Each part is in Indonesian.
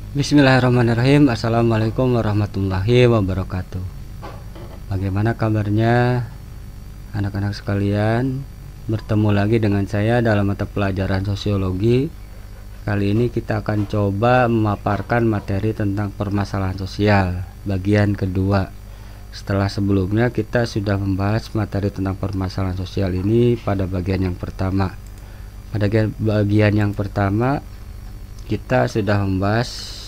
Bismillahirrahmanirrahim. Assalamualaikum warahmatullahi wabarakatuh. Bagaimana kabarnya anak-anak sekalian? Bertemu lagi dengan saya dalam mata pelajaran sosiologi. Kali ini kita akan coba memaparkan materi tentang permasalahan sosial bagian kedua. Setelah sebelumnya kita sudah membahas materi tentang permasalahan sosial ini pada bagian yang pertama. Pada bagian yang pertama kita sudah membahas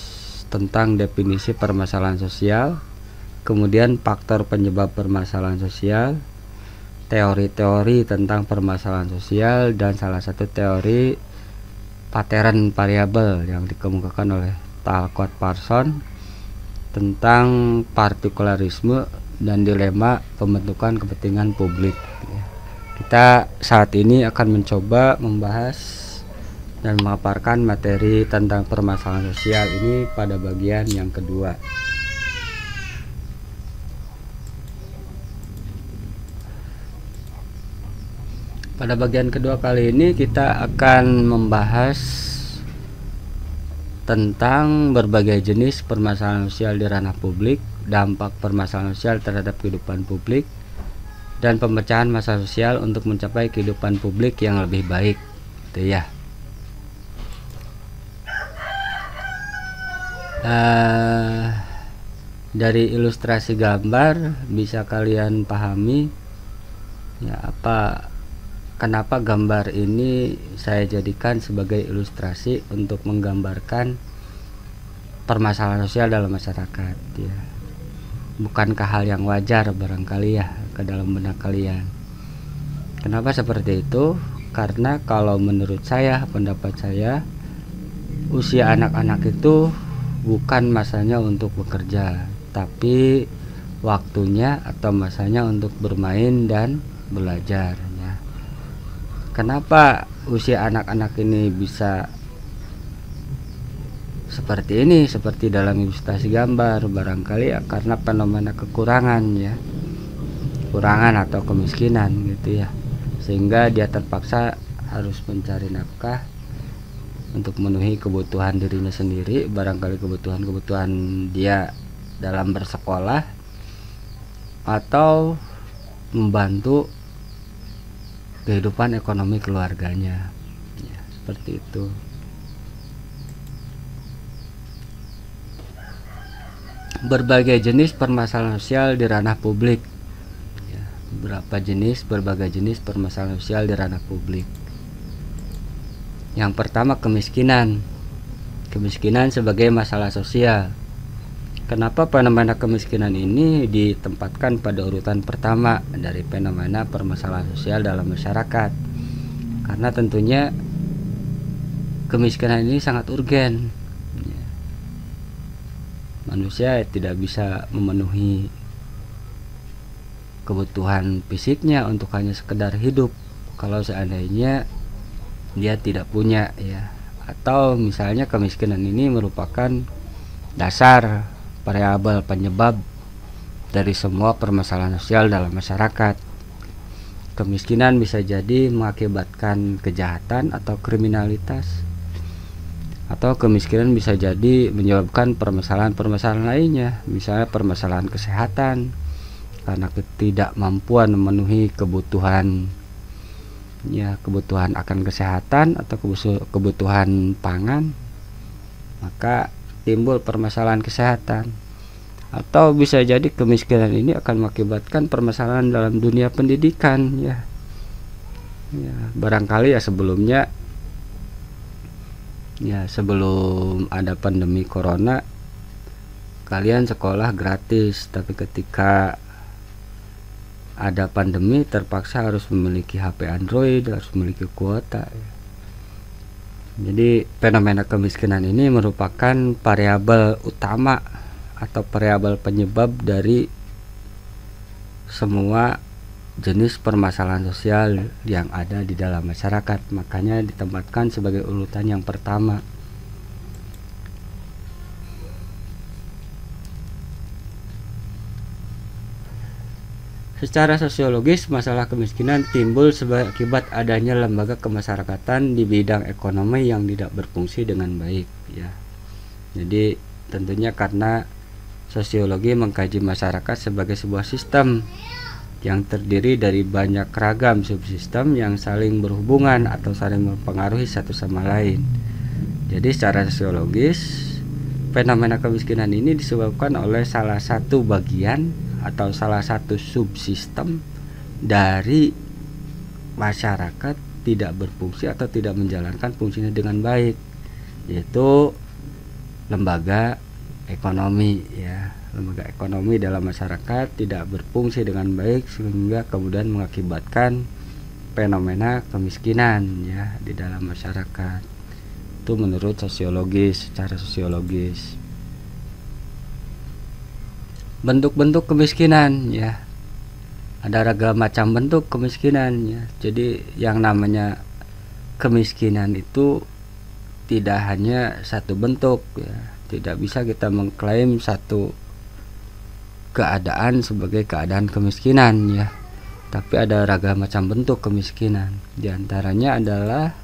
tentang definisi permasalahan sosial, kemudian faktor penyebab permasalahan sosial, teori-teori tentang permasalahan sosial, dan salah satu teori pattern variabel yang dikemukakan oleh Talcott Parsons tentang partikularisme dan dilema pembentukan kepentingan publik. Kita saat ini akan mencoba membahas dan memaparkan materi tentang permasalahan sosial ini pada bagian yang kedua. Pada bagian kedua kali ini kita akan membahas tentang berbagai jenis permasalahan sosial di ranah publik, dampak permasalahan sosial terhadap kehidupan publik, dan pemecahan masalah sosial untuk mencapai kehidupan publik yang lebih baik, gitu ya. Dari ilustrasi gambar bisa kalian pahami ya kenapa gambar ini saya jadikan sebagai ilustrasi untuk menggambarkan permasalahan sosial dalam masyarakat ya. Bukankah hal yang wajar barangkali ya ke dalam benak kalian? Kenapa seperti itu? Karena kalau menurut saya, pendapat saya, usia anak-anak itu bukan masanya untuk bekerja, tapi waktunya atau masanya untuk bermain dan belajar ya. Kenapa usia anak-anak ini bisa seperti ini, seperti dalam ilustrasi gambar? Barangkali ya karena fenomena kekurangan ya, kekurangan atau kemiskinan gitu ya, sehingga dia terpaksa harus mencari nafkah untuk memenuhi kebutuhan dirinya sendiri, barangkali kebutuhan dia dalam bersekolah, atau membantu kehidupan ekonomi keluarganya ya, seperti itu. Berbagai jenis permasalahan sosial di ranah publik ya, berbagai jenis permasalahan sosial di ranah publik. Yang pertama, kemiskinan sebagai masalah sosial. Kenapa fenomena kemiskinan ini ditempatkan pada urutan pertama dari fenomena permasalahan sosial dalam masyarakat? Karena tentunya kemiskinan ini sangat urgen. Manusia tidak bisa memenuhi kebutuhan fisiknya untuk hanya sekedar hidup kalau seandainya dia tidak punya ya, atau misalnya kemiskinan ini merupakan dasar variabel penyebab dari semua permasalahan sosial dalam masyarakat. Kemiskinan bisa jadi mengakibatkan kejahatan atau kriminalitas, atau kemiskinan bisa jadi menyebabkan permasalahan-permasalahan lainnya, misalnya permasalahan kesehatan karena ketidakmampuan memenuhi kebutuhan akan kesehatan atau kebutuhan pangan, maka timbul permasalahan kesehatan. Atau bisa jadi kemiskinan ini akan mengakibatkan permasalahan dalam dunia pendidikan ya. Barangkali ya sebelum ada pandemi corona kalian sekolah gratis, tapi ketika ada pandemi terpaksa harus memiliki HP Android, harus memiliki kuota ya. Jadi fenomena kemiskinan ini merupakan variabel utama atau variabel penyebab dari semua jenis permasalahan sosial yang ada di dalam masyarakat. Makanya ditempatkan sebagai urutan yang pertama. Secara sosiologis, masalah kemiskinan timbul akibat adanya lembaga kemasyarakatan di bidang ekonomi yang tidak berfungsi dengan baik ya. Jadi tentunya karena sosiologi mengkaji masyarakat sebagai sebuah sistem yang terdiri dari banyak ragam subsistem yang saling berhubungan atau saling mempengaruhi satu sama lain. Jadi secara sosiologis, fenomena kemiskinan ini disebabkan oleh salah satu bagian atau salah satu subsistem dari masyarakat tidak berfungsi atau tidak menjalankan fungsinya dengan baik, yaitu lembaga ekonomi ya. Lembaga ekonomi dalam masyarakat tidak berfungsi dengan baik sehingga kemudian mengakibatkan fenomena kemiskinan ya di dalam masyarakat. Itu menurut sosiologis, secara sosiologis. Bentuk-bentuk kemiskinan ya, ada ragam macam bentuk kemiskinan ya. Jadi yang namanya kemiskinan itu tidak hanya satu bentuk ya. Tidak bisa kita mengklaim satu keadaan sebagai keadaan kemiskinan ya. Tapi ada ragam macam bentuk kemiskinan. Di antaranya adalah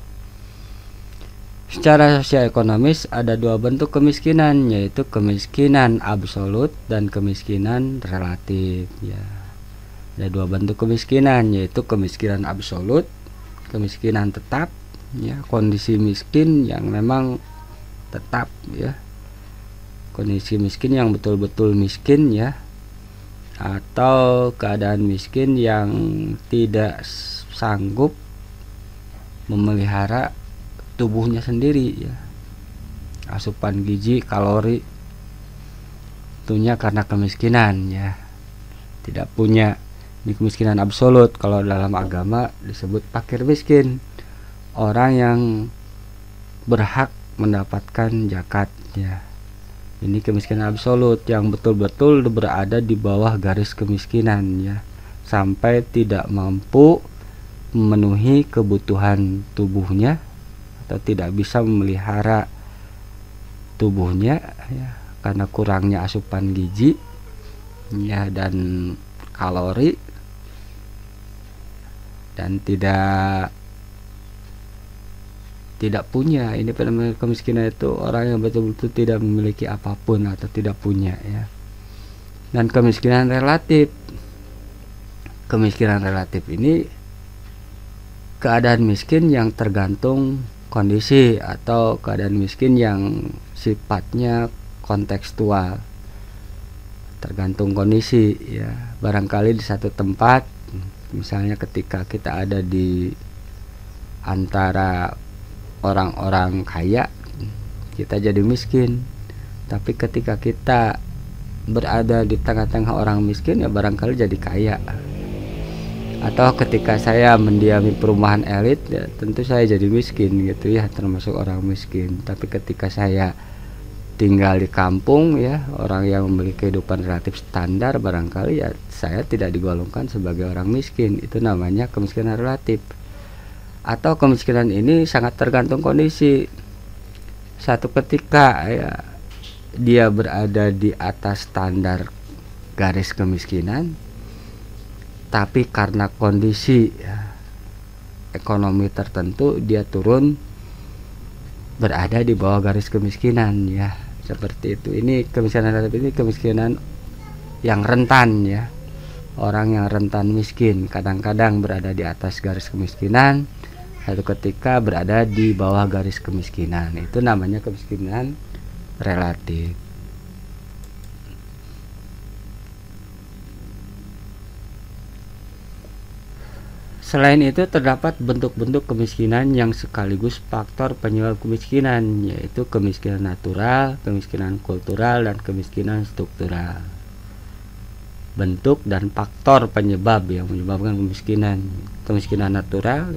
secara sosial ekonomis ada dua bentuk kemiskinan, yaitu kemiskinan absolut dan kemiskinan relatif ya. Ada dua bentuk kemiskinan, yaitu kemiskinan absolut, kemiskinan tetap ya, kondisi miskin yang memang tetap ya, kondisi miskin yang betul-betul miskin ya, atau keadaan miskin yang tidak sanggup memelihara tubuhnya sendiri ya, asupan gizi, kalori, tentunya karena kemiskinan ya, tidak punya. Ini kemiskinan absolut. Kalau dalam agama disebut fakir miskin, orang yang berhak mendapatkan zakat ya. Ini kemiskinan absolut yang betul-betul berada di bawah garis kemiskinan ya, sampai tidak mampu memenuhi kebutuhan tubuhnya atau tidak bisa memelihara tubuhnya ya, karena kurangnya asupan gizi ya dan kalori, dan tidak punya. Ini fenomena kemiskinan itu orang yang betul-betul tidak memiliki apapun atau tidak punya ya. Dan kemiskinan relatif, kemiskinan relatif ini keadaan miskin yang tergantung kondisi atau keadaan miskin yang sifatnya kontekstual, tergantung kondisi ya. Barangkali di satu tempat, misalnya ketika kita ada di antara orang-orang kaya, kita jadi miskin. Tapi ketika kita berada di tengah-tengah orang miskin ya barangkali jadi kaya. Atau ketika saya mendiami perumahan elit ya tentu saya jadi miskin gitu ya, termasuk orang miskin. Tapi ketika saya tinggal di kampung ya, orang yang memiliki kehidupan relatif standar, barangkali ya saya tidak digolongkan sebagai orang miskin. Itu namanya kemiskinan relatif. Atau kemiskinan ini sangat tergantung kondisi. Satu ketika ya dia berada di atas standar garis kemiskinan, tapi karena kondisi ya, ekonomi tertentu dia turun berada di bawah garis kemiskinan ya, seperti itu. Ini kemiskinan relatif, ini kemiskinan yang rentan ya, orang yang rentan miskin, kadang-kadang berada di atas garis kemiskinan, satu ketika berada di bawah garis kemiskinan. Itu namanya kemiskinan relatif. Selain itu terdapat bentuk-bentuk kemiskinan yang sekaligus faktor penyebab kemiskinan, yaitu kemiskinan natural, kemiskinan kultural, dan kemiskinan struktural. Bentuk dan faktor penyebab yang menyebabkan kemiskinan. Kemiskinan natural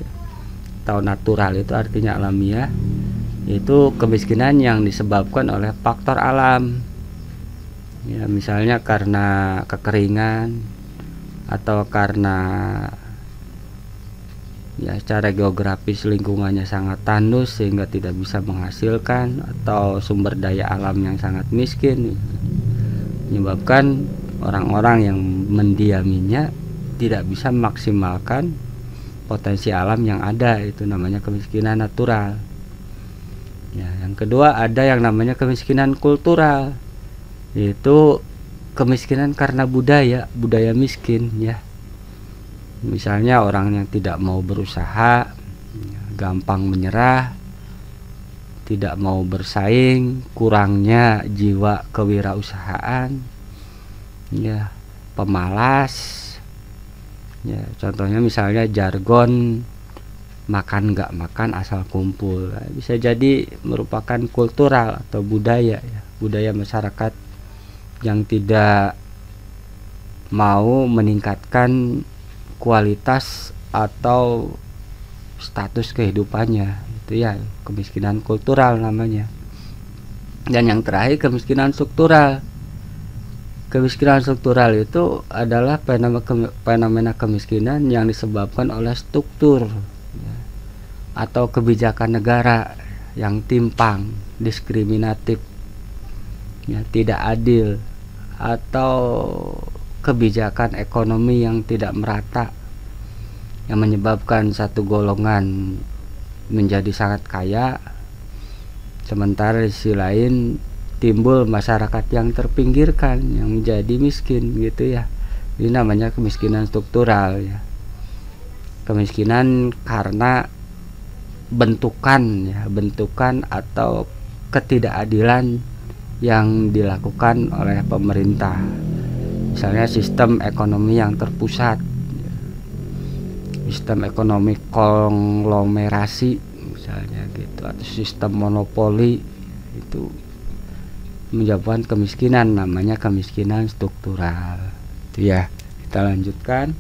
atau natural itu artinya alamiah, yaitu kemiskinan yang disebabkan oleh faktor alam ya, misalnya karena kekeringan atau karena ya secara geografis lingkungannya sangat tandus sehingga tidak bisa menghasilkan, atau sumber daya alam yang sangat miskin menyebabkan orang-orang yang mendiaminya tidak bisa memaksimalkan potensi alam yang ada. Itu namanya kemiskinan natural. Ya, yang kedua ada yang namanya kemiskinan kultural, yaitu kemiskinan karena budaya miskin ya. Misalnya orang yang tidak mau berusaha, gampang menyerah, tidak mau bersaing, kurangnya jiwa kewirausahaan, ya, pemalas. Ya, contohnya misalnya jargon makan nggak makan asal kumpul, bisa jadi merupakan kultural atau budaya ya, budaya masyarakat yang tidak mau meningkatkan kualitas atau status kehidupannya. Itu ya kemiskinan kultural namanya. Dan yang terakhir kemiskinan struktural. Kemiskinan struktural itu adalah fenomena kemiskinan yang disebabkan oleh struktur atau kebijakan negara yang timpang, diskriminatif, ya, tidak adil, atau kebijakan ekonomi yang tidak merata, yang menyebabkan satu golongan menjadi sangat kaya, sementara di sisi lain timbul masyarakat yang terpinggirkan, yang menjadi miskin gitu ya. Ini namanya kemiskinan struktural ya. Kemiskinan karena bentukan atau ketidakadilan yang dilakukan oleh pemerintah. Misalnya sistem ekonomi yang terpusat, sistem ekonomi konglomerasi misalnya gitu, atau sistem monopoli, itu menyebabkan kemiskinan, namanya kemiskinan struktural. Itu ya. Kita lanjutkan.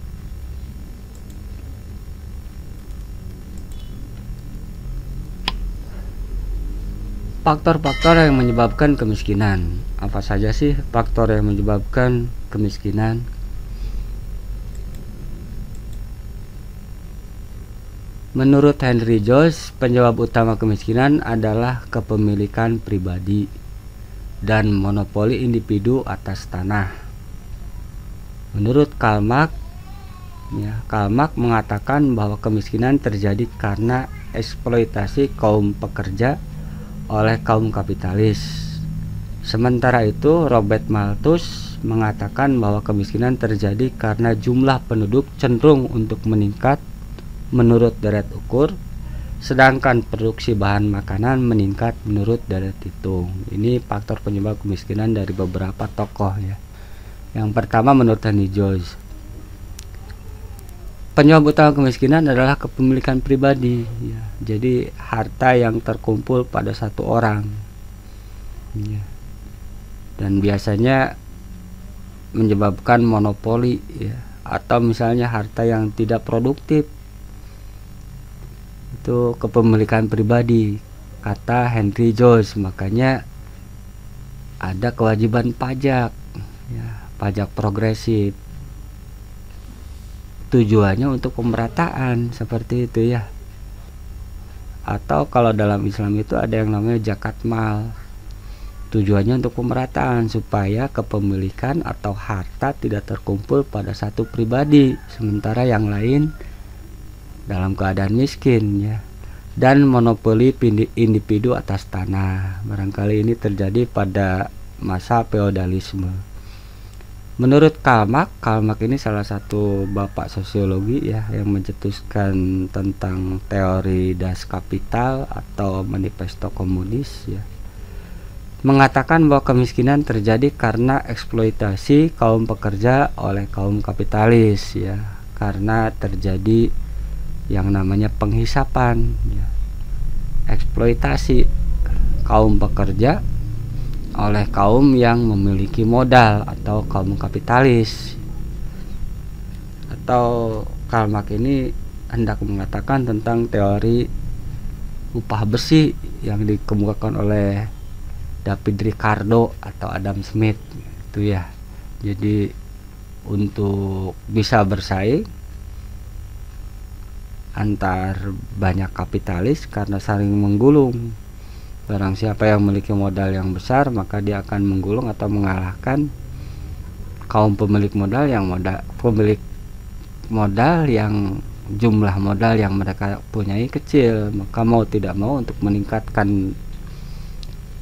Faktor-faktor yang menyebabkan kemiskinan. Apa saja sih faktor yang menyebabkan kemiskinan? Menurut Henry Joyce, penyebab utama kemiskinan adalah kepemilikan pribadi dan monopoli individu atas tanah. Menurut Karl Marx mengatakan bahwa kemiskinan terjadi karena eksploitasi kaum pekerja oleh kaum kapitalis. Sementara itu, Robert Malthus mengatakan bahwa kemiskinan terjadi karena jumlah penduduk cenderung untuk meningkat menurut deret ukur, sedangkan produksi bahan makanan meningkat menurut deret hitung. Ini faktor penyebab kemiskinan dari beberapa tokoh ya. Yang pertama menurut Henry Joyce, penyebab utama kemiskinan adalah kepemilikan pribadi ya. Jadi harta yang terkumpul pada satu orang ya. Dan biasanya menyebabkan monopoli ya, atau misalnya harta yang tidak produktif, itu kepemilikan pribadi kata Henry Joyce. Makanya ada kewajiban pajak ya, pajak progresif, tujuannya untuk pemerataan seperti itu ya. Atau kalau dalam Islam itu ada yang namanya zakat mal, tujuannya untuk pemerataan supaya kepemilikan atau harta tidak terkumpul pada satu pribadi, sementara yang lain dalam keadaan miskin ya. Dan monopoli individu atas tanah, barangkali ini terjadi pada masa feodalisme. Menurut Karl Marx ini salah satu bapak sosiologi ya, yang mencetuskan tentang teori Das Kapital atau manifesto komunis ya, mengatakan bahwa kemiskinan terjadi karena eksploitasi kaum pekerja oleh kaum kapitalis ya, karena terjadi yang namanya penghisapan ya, eksploitasi kaum pekerja oleh kaum yang memiliki modal atau kaum kapitalis. Atau Karl Marx ini hendak mengatakan tentang teori upah bersih yang dikemukakan oleh David Ricardo atau Adam Smith itu ya. Jadi untuk bisa bersaing antar banyak kapitalis karena saling menggulung, barang siapa yang memiliki modal yang besar maka dia akan menggulung atau mengalahkan kaum pemilik modal yang jumlah modal yang mereka punyai kecil. Maka mau tidak mau untuk meningkatkan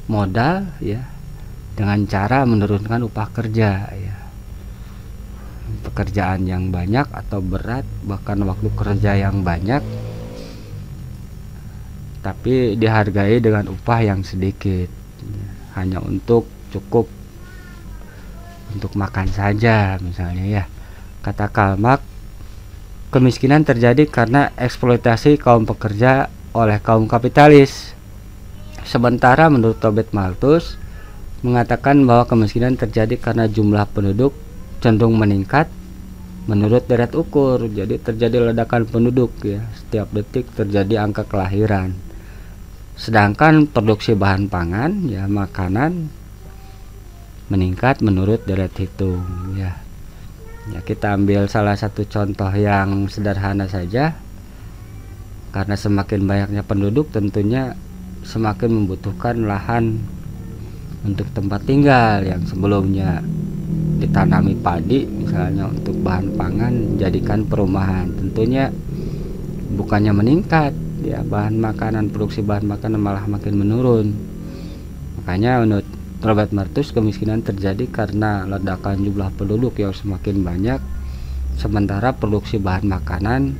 modal ya, dengan cara menurunkan upah kerja ya. Pekerjaan yang banyak atau berat, bahkan waktu kerja yang banyak, tapi dihargai dengan upah yang sedikit, hanya untuk cukup untuk makan saja misalnya ya. Kata Karl Marx, kemiskinan terjadi karena eksploitasi kaum pekerja oleh kaum kapitalis. Sementara menurut Robert Malthus mengatakan bahwa kemiskinan terjadi karena jumlah penduduk cenderung meningkat menurut deret ukur. Jadi terjadi ledakan penduduk ya, setiap detik terjadi angka kelahiran. Sedangkan produksi bahan pangan ya, makanan meningkat menurut deret hitung ya. Ya, kita ambil salah satu contoh yang sederhana saja. Karena semakin banyaknya penduduk, tentunya semakin membutuhkan lahan untuk tempat tinggal. Yang sebelumnya ditanami padi misalnya untuk bahan pangan, jadikan perumahan, tentunya bukannya meningkat ya, bahan makanan, produksi bahan makanan malah makin menurun. Makanya menurut Robert Malthus, kemiskinan terjadi karena ledakan jumlah penduduk yang semakin banyak, sementara produksi bahan makanan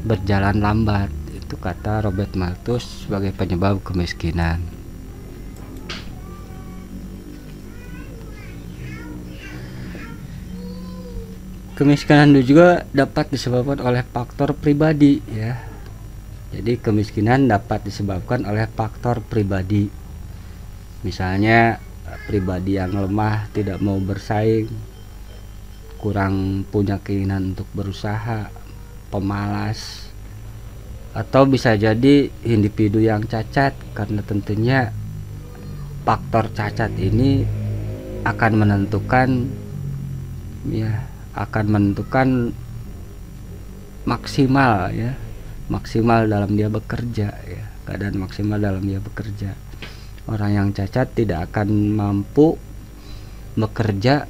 berjalan lambat. Itu kata Robert Malthus sebagai penyebab kemiskinan. Kemiskinan juga dapat disebabkan oleh faktor pribadi ya. Jadi kemiskinan dapat disebabkan oleh faktor pribadi. Misalnya pribadi yang lemah, tidak mau bersaing, kurang punya keinginan untuk berusaha, pemalas, atau bisa jadi individu yang cacat, karena tentunya faktor cacat ini akan menentukan ya, akan menentukan maksimal ya, maksimal dalam dia bekerja ya, keadaan maksimal dalam dia bekerja. Orang yang cacat tidak akan mampu bekerja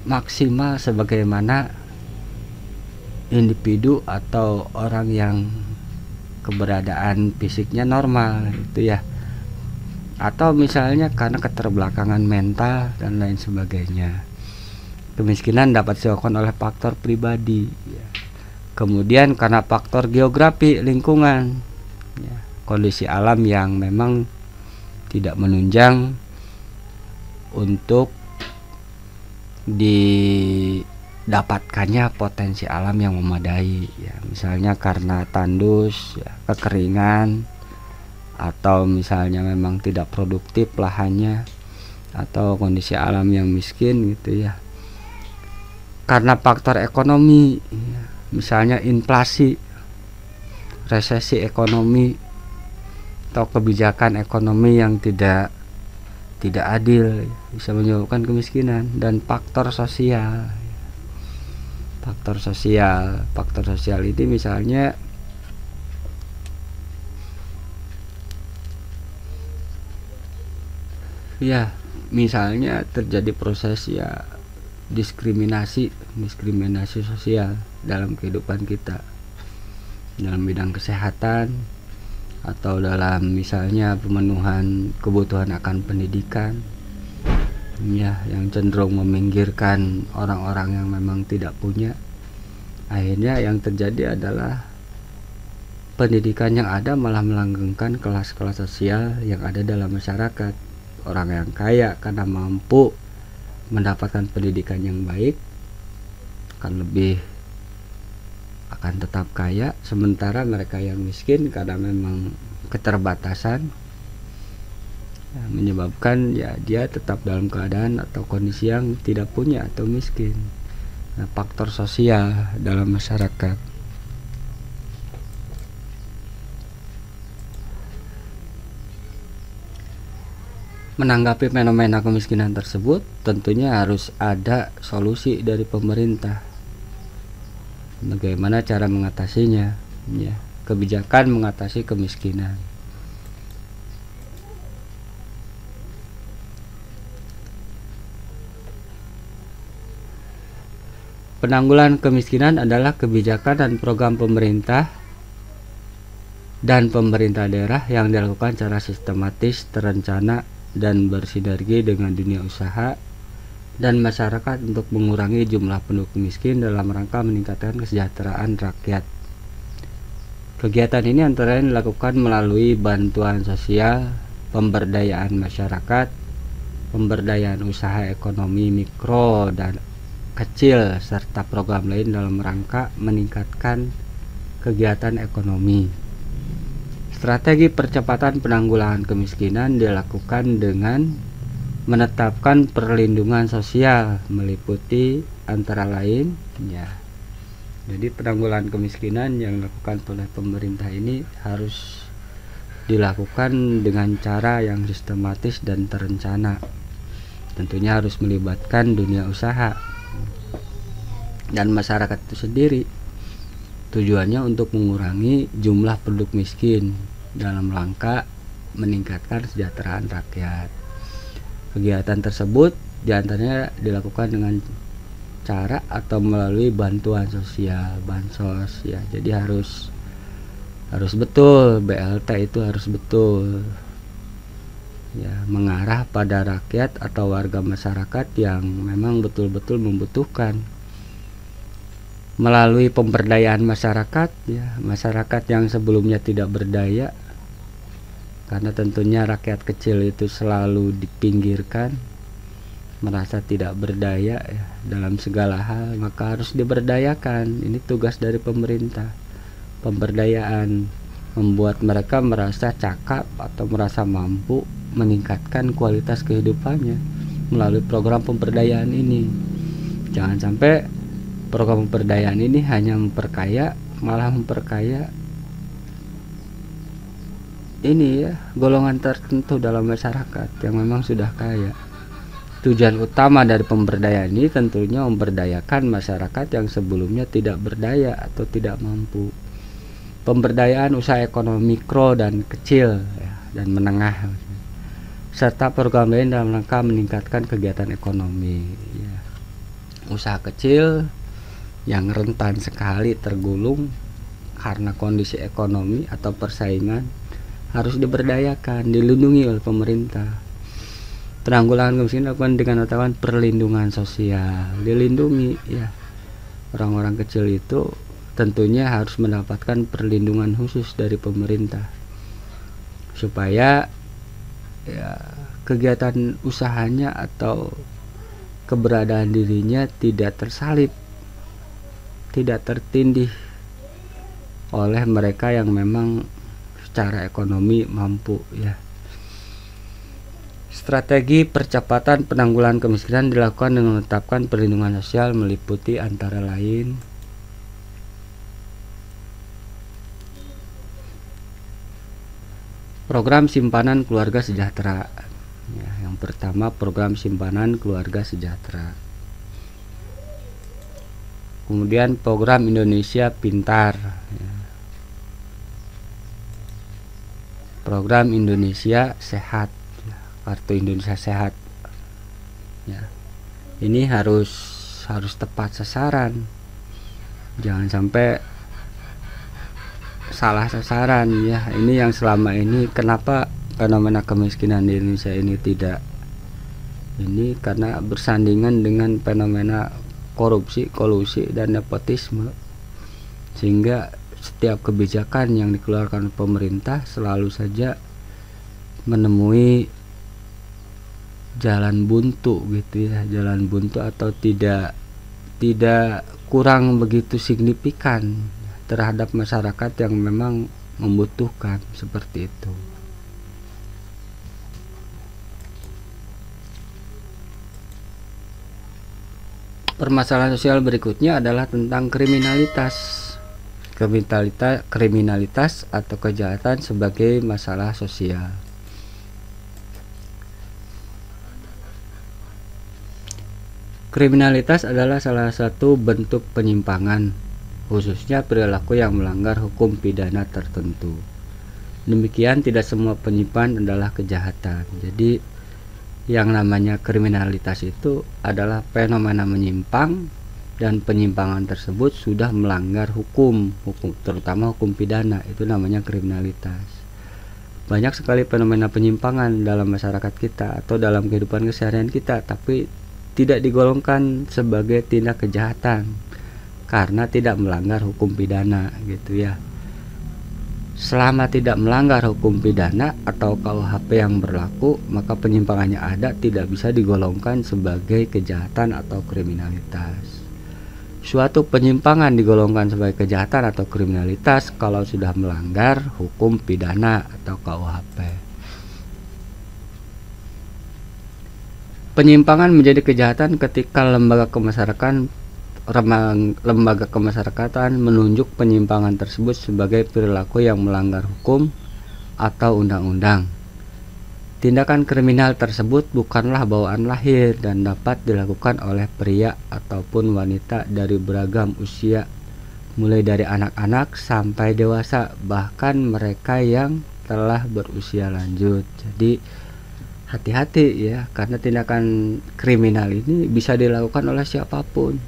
maksimal sebagaimana individu atau orang yang keberadaan fisiknya normal itu ya, atau misalnya karena keterbelakangan mental dan lain sebagainya. Kemiskinan dapat disebabkan oleh faktor pribadi ya. Kemudian karena faktor geografi lingkungan ya, kondisi alam yang memang tidak menunjang untuk didapatkannya potensi alam yang memadai ya. Misalnya karena tandus ya, kekeringan, atau misalnya memang tidak produktif lahannya, atau kondisi alam yang miskin gitu ya. Karena faktor ekonomi ya, misalnya inflasi, resesi ekonomi, atau kebijakan ekonomi yang tidak adil bisa menyebabkan kemiskinan. Dan faktor sosial ini misalnya ya, misalnya terjadi proses ya diskriminasi sosial dalam kehidupan kita, dalam bidang kesehatan, atau dalam misalnya pemenuhan kebutuhan akan pendidikan ya, yang cenderung meminggirkan orang-orang yang memang tidak punya. Akhirnya yang terjadi adalah pendidikan yang ada malah melanggengkan kelas-kelas sosial yang ada dalam masyarakat. Orang yang kaya karena mampu mendapatkan pendidikan yang baik akan tetap kaya, sementara mereka yang miskin karena memang keterbatasan ya, menyebabkan ya dia tetap dalam keadaan atau kondisi yang tidak punya atau miskin. Nah, faktor sosial dalam masyarakat. Menanggapi fenomena kemiskinan tersebut, tentunya harus ada solusi dari pemerintah. Bagaimana cara mengatasinya? Ya, kebijakan mengatasi kemiskinan. Penanggulangan kemiskinan adalah kebijakan dan program pemerintah dan pemerintah daerah yang dilakukan secara sistematis, terencana, dan bersinergi dengan dunia usaha dan masyarakat untuk mengurangi jumlah penduduk miskin dalam rangka meningkatkan kesejahteraan rakyat. Kegiatan ini antara lain dilakukan melalui bantuan sosial, pemberdayaan masyarakat, pemberdayaan usaha ekonomi mikro dan kecil, serta program lain dalam rangka meningkatkan kegiatan ekonomi. Strategi percepatan penanggulangan kemiskinan dilakukan dengan menetapkan perlindungan sosial meliputi antara lain jadi penanggulangan kemiskinan yang dilakukan oleh pemerintah ini harus dilakukan dengan cara yang sistematis dan terencana. Tentunya harus melibatkan dunia usaha dan masyarakat itu sendiri. Tujuannya untuk mengurangi jumlah penduduk miskin dalam rangka meningkatkan kesejahteraan rakyat. Kegiatan tersebut diantaranya dilakukan dengan cara atau melalui bantuan sosial, bansos ya. Jadi harus betul, BLT itu harus betul ya, mengarah pada rakyat atau warga masyarakat yang memang betul-betul membutuhkan. Melalui pemberdayaan masyarakat ya, masyarakat yang sebelumnya tidak berdaya, karena tentunya rakyat kecil itu selalu dipinggirkan, merasa tidak berdaya ya, dalam segala hal, maka harus diberdayakan. Ini tugas dari pemerintah, pemberdayaan, membuat mereka merasa cakap atau merasa mampu meningkatkan kualitas kehidupannya melalui program pemberdayaan ini. Jangan sampai program pemberdayaan ini hanya memperkaya, malah memperkaya ini ya, golongan tertentu dalam masyarakat yang memang sudah kaya. Tujuan utama dari pemberdayaan ini tentunya memberdayakan masyarakat yang sebelumnya tidak berdaya atau tidak mampu. Pemberdayaan usaha ekonomi mikro dan kecil ya, dan menengah, serta program lain dalam rangka meningkatkan kegiatan ekonomi ya. Usaha kecil yang rentan sekali tergulung karena kondisi ekonomi atau persaingan harus diberdayakan, dilindungi oleh pemerintah. Penanggulangan kemiskinan dilakukan dengan mengatakan perlindungan sosial, dilindungi ya. Orang-orang kecil itu tentunya harus mendapatkan perlindungan khusus dari pemerintah supaya ya, kegiatan usahanya atau keberadaan dirinya tidak tersalip, tidak tertindih oleh mereka yang memang secara ekonomi mampu ya. Strategi percepatan penanggulangan kemiskinan dilakukan dengan menetapkan perlindungan sosial meliputi antara lain program simpanan keluarga sejahtera ya. Yang pertama, program simpanan keluarga sejahtera. Kemudian program Indonesia Pintar ya. Program Indonesia Sehat ya. Kartu Indonesia Sehat ya. Ini harus tepat sasaran, jangan sampai salah sasaran ya. Ini yang selama ini kenapa fenomena kemiskinan di Indonesia ini tidak ini, karena bersandingan dengan fenomena korupsi, kolusi, dan nepotisme, sehingga setiap kebijakan yang dikeluarkan pemerintah selalu saja menemui jalan buntu gitu ya, jalan buntu atau tidak kurang begitu signifikan terhadap masyarakat yang memang membutuhkan, seperti itu. Permasalahan sosial berikutnya adalah tentang kriminalitas atau kejahatan sebagai masalah sosial. Kriminalitas adalah salah satu bentuk penyimpangan, khususnya perilaku yang melanggar hukum pidana tertentu. Demikian tidak semua penyimpangan adalah kejahatan. Jadi yang namanya kriminalitas itu adalah fenomena menyimpang dan penyimpangan tersebut sudah melanggar hukum terutama hukum pidana, itu namanya kriminalitas. Banyak sekali fenomena penyimpangan dalam masyarakat kita atau dalam kehidupan keseharian kita, tapi tidak digolongkan sebagai tindak kejahatan karena tidak melanggar hukum pidana gitu ya. Selama tidak melanggar hukum pidana atau KUHP yang berlaku, maka penyimpangannya ada tidak bisa digolongkan sebagai kejahatan atau kriminalitas. Suatu penyimpangan digolongkan sebagai kejahatan atau kriminalitas kalau sudah melanggar hukum pidana atau KUHP. Penyimpangan menjadi kejahatan ketika lembaga kemasyarakatan menunjuk penyimpangan tersebut sebagai perilaku yang melanggar hukum atau undang-undang. Tindakan kriminal tersebut bukanlah bawaan lahir dan dapat dilakukan oleh pria ataupun wanita dari beragam usia, mulai dari anak-anak sampai dewasa, bahkan mereka yang telah berusia lanjut. Jadi hati-hati ya, karena tindakan kriminal ini bisa dilakukan oleh siapapun,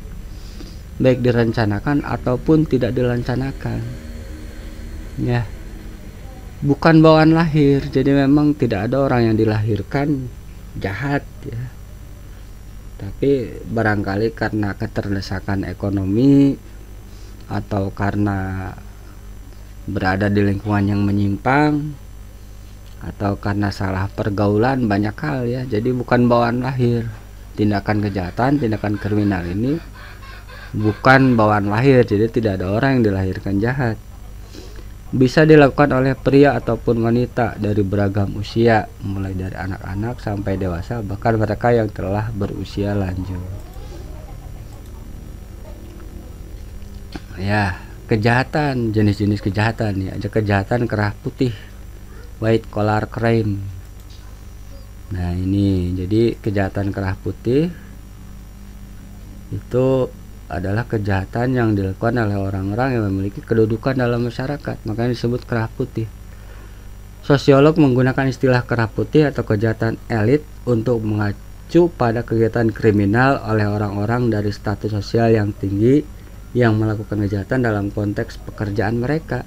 baik direncanakan ataupun tidak direncanakan ya, bukan bawaan lahir. Jadi memang tidak ada orang yang dilahirkan jahat ya, tapi barangkali karena keterdesakan ekonomi atau karena berada di lingkungan yang menyimpang atau karena salah pergaulan, banyak hal ya. Jadi bukan bawaan lahir. Tindakan kejahatan, tindakan kriminal ini bukan bawaan lahir, jadi tidak ada orang yang dilahirkan jahat. Bisa dilakukan oleh pria ataupun wanita dari beragam usia, mulai dari anak-anak sampai dewasa, bahkan mereka yang telah berusia lanjut. Ya, kejahatan, jenis-jenis kejahatan ya, ada kejahatan kerah putih, white collar crime. Nah ini, jadi kejahatan kerah putih itu adalah kejahatan yang dilakukan oleh orang-orang yang memiliki kedudukan dalam masyarakat, makanya disebut kerah putih. Sosiolog menggunakan istilah kerah putih atau kejahatan elit untuk mengacu pada kegiatan kriminal oleh orang-orang dari status sosial yang tinggi yang melakukan kejahatan dalam konteks pekerjaan mereka.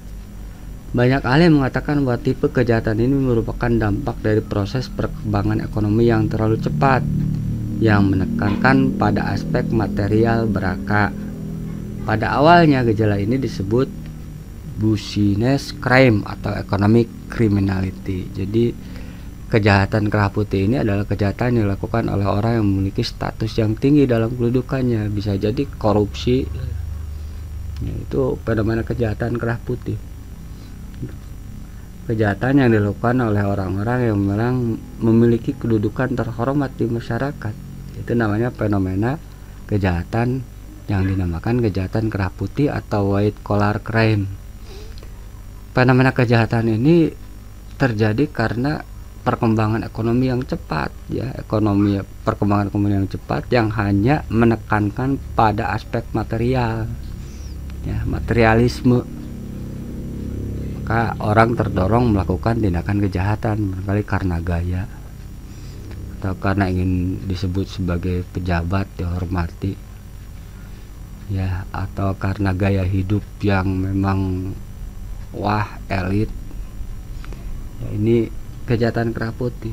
Banyak ahli mengatakan bahwa tipe kejahatan ini merupakan dampak dari proses perkembangan ekonomi yang terlalu cepat, yang menekankan pada aspek material belaka. Pada awalnya gejala ini disebut business crime atau economic criminality. Jadi kejahatan kerah putih ini adalah kejahatan yang dilakukan oleh orang yang memiliki status yang tinggi dalam kedudukannya, bisa jadi korupsi ya, itu fenomena kejahatan kerah putih. Kejahatan yang dilakukan oleh orang-orang yang memang memiliki kedudukan terhormat di masyarakat, itu namanya fenomena kejahatan yang dinamakan kejahatan kerah putih atau white collar crime. Fenomena kejahatan ini terjadi karena perkembangan ekonomi yang cepat ya, perkembangan ekonomi yang cepat yang hanya menekankan pada aspek material ya, materialisme. Maka orang terdorong melakukan tindakan kejahatan, barangkali karena gaya atau karena ingin disebut sebagai pejabat dihormati ya, atau karena gaya hidup yang memang wah elit ya. Ini kejahatan kerah putih,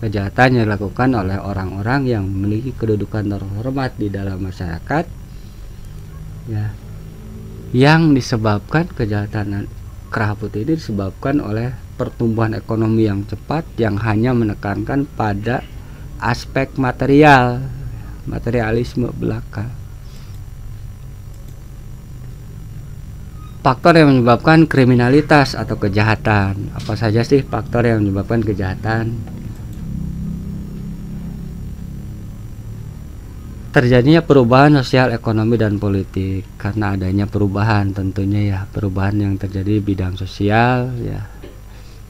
kejahatan yang dilakukan oleh orang-orang yang memiliki kedudukan terhormat di dalam masyarakat ya, yang disebabkan kejahatan kerah putih ini disebabkan oleh pertumbuhan ekonomi yang cepat yang hanya menekankan pada aspek material, materialisme belaka. Faktor yang menyebabkan kriminalitas atau kejahatan, apa saja sih faktor yang menyebabkan kejahatan? Terjadinya perubahan sosial, ekonomi, dan politik. Karena adanya perubahan tentunya ya, perubahan yang terjadi di bidang sosial ya,